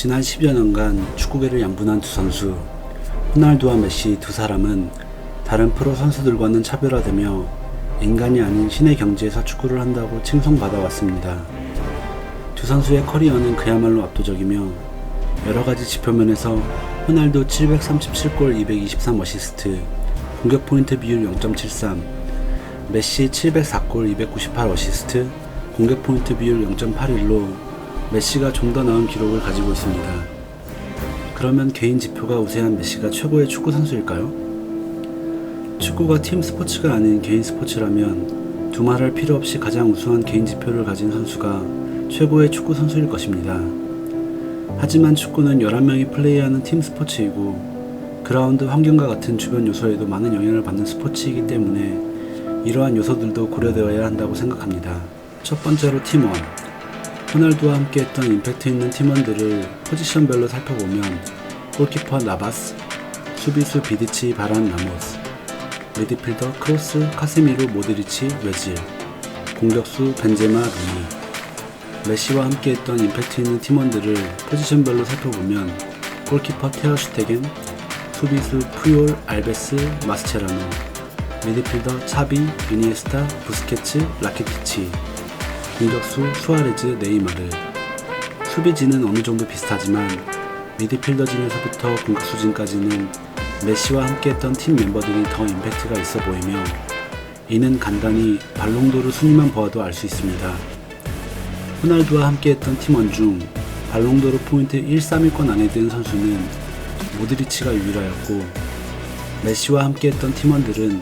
지난 10여 년간 축구계를 양분한 두 선수, 호날두와 메시 두 사람은 다른 프로 선수들과는 차별화되며 인간이 아닌 신의 경지에서 축구를 한다고 칭송받아왔습니다. 두 선수의 커리어는 그야말로 압도적이며 여러가지 지표면에서 호날두 737골 223 어시스트, 공격 포인트 비율 0.73, 메시 704골 298 어시스트, 공격 포인트 비율 0.81로 메시가 좀 더 나은 기록을 가지고 있습니다. 그러면 개인 지표가 우세한 메시가 최고의 축구 선수일까요? 축구가 팀 스포츠가 아닌 개인 스포츠라면 두말할 필요 없이 가장 우수한 개인 지표를 가진 선수가 최고의 축구 선수일 것입니다. 하지만 축구는 11명이 플레이하는 팀 스포츠이고 그라운드 환경과 같은 주변 요소에도 많은 영향을 받는 스포츠이기 때문에 이러한 요소들도 고려되어야 한다고 생각합니다. 첫 번째로 팀원. 호날두와 함께 했던 임팩트 있는 팀원들을 포지션별로 살펴보면 골키퍼 나바스, 수비수 비디치 바란 라모스, 미드필더 크로스, 카세미로, 모드리치, 외질, 공격수 벤제마, 루니. 메시와 함께 했던 임팩트 있는 팀원들을 포지션별로 살펴보면 골키퍼 테어 슈테겐, 수비수 푸올, 알베스, 마스체라노, 미드필더 차비, 이니에스타, 부스케츠, 라키티치, 공격수 수아레즈, 네이마르. 수비진은 어느정도 비슷하지만 미드필더진에서부터 공격수진까지는 메시와 함께했던 팀 멤버들이 더 임팩트가 있어 보이며 이는 간단히 발롱도르 순위만 보아도 알 수 있습니다. 호날두와 함께했던 팀원 중 발롱도르 포인트 1, 3위권 안에 든 선수는 모드리치가 유일하였고 메시와 함께했던 팀원들은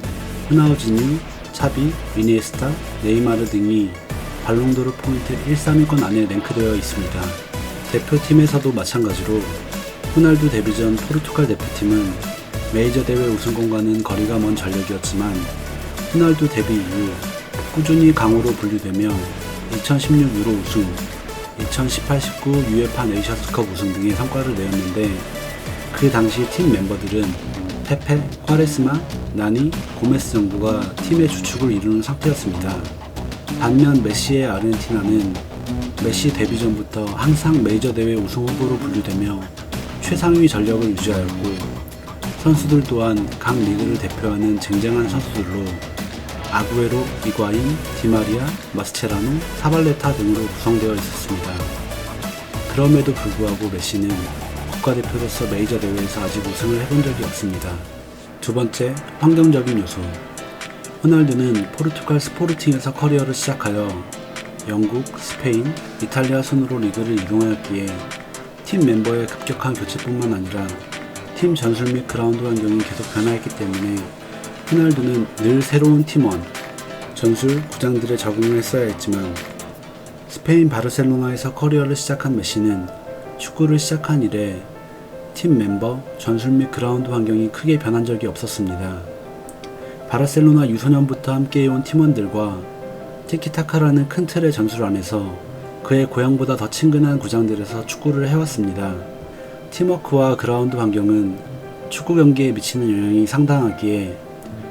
호나우지뉴, 차비, 이니에스타, 네이마르 등이 발롱도르 포인트 1, 3위권 안에 랭크되어 있습니다. 대표팀에서도 마찬가지로 호날두 데뷔 전 포르투갈 대표팀은 메이저 대회 우승권과는 거리가 먼 전력이었지만 호날두 데뷔 이후 꾸준히 강호로 분류되며 2016 유로 우승, 2018-19 UEFA 네이션스컵 우승 등의 성과를 내었는데 그 당시 팀 멤버들은 페페, 콰레스마, 나니, 고메스 정도가 팀의 주축을 이루는 상태였습니다. 반면 메시의 아르헨티나는 메시 데뷔 전부터 항상 메이저 대회 우승 후보로 분류되며 최상위 전력을 유지하였고 선수들 또한 각 리그를 대표하는 쟁쟁한 선수들로 아구에로, 이과인, 디마리아, 마스체라노, 사발레타 등으로 구성되어 있었습니다. 그럼에도 불구하고 메시는 국가대표로서 메이저 대회에서 아직 우승을 해본 적이 없습니다. 두 번째, 환경적인 요소. 호날두는 포르투갈 스포르팅에서 커리어를 시작하여 영국, 스페인, 이탈리아 순으로 리그를 이동하였기에 팀 멤버의 급격한 교체뿐만 아니라 팀 전술 및 그라운드 환경이 계속 변화했기 때문에 호날두는 늘 새로운 팀원, 전술, 구장들에 적응을 했어야 했지만 스페인 바르셀로나에서 커리어를 시작한 메시는 축구를 시작한 이래 팀 멤버, 전술 및 그라운드 환경이 크게 변한 적이 없었습니다. 바르셀로나 유소년부터 함께해온 팀원들과 티키타카라는 큰 틀의 전술 안에서 그의 고향보다 더 친근한 구장들에서 축구를 해왔습니다. 팀워크와 그라운드 환경은 축구 경기에 미치는 영향이 상당하기에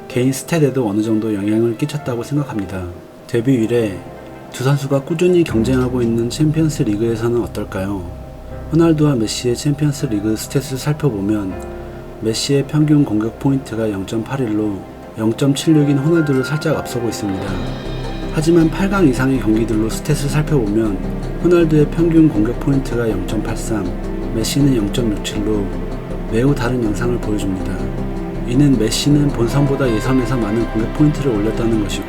개인 스탯에도 어느 정도 영향을 끼쳤다고 생각합니다. 데뷔 이래 두 선수가 꾸준히 경쟁하고 있는 챔피언스 리그에서는 어떨까요? 호날두와 메시의 챔피언스 리그 스탯을 살펴보면 메시의 평균 공격 포인트가 0.81로 0.76인 호날두를 살짝 앞서고 있습니다. 하지만 8강 이상의 경기들로 스탯을 살펴보면 호날두의 평균 공격 포인트가 0.83, 메시는 0.67로 매우 다른 양상을 보여줍니다. 이는 메시는 본선보다 예선에서 많은 공격 포인트를 올렸다는 것이고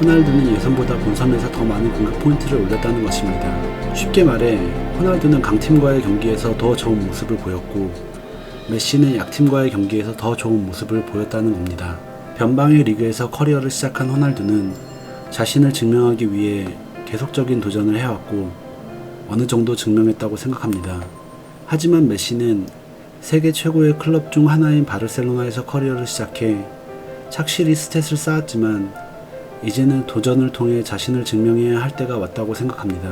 호날두는 예선보다 본선에서 더 많은 공격 포인트를 올렸다는 것입니다. 쉽게 말해 호날두는 강팀과의 경기에서 더 좋은 모습을 보였고 메시는 약팀과의 경기에서 더 좋은 모습을 보였다는 겁니다. 변방의 리그에서 커리어를 시작한 호날두는 자신을 증명하기 위해 계속적인 도전을 해왔고 어느 정도 증명했다고 생각합니다. 하지만 메시는 세계 최고의 클럽 중 하나인 바르셀로나에서 커리어를 시작해 착실히 스탯을 쌓았지만 이제는 도전을 통해 자신을 증명해야 할 때가 왔다고 생각합니다.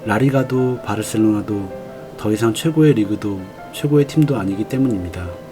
라리가도 바르셀로나도 더 이상 최고의 리그도 최고의 팀도 아니기 때문입니다.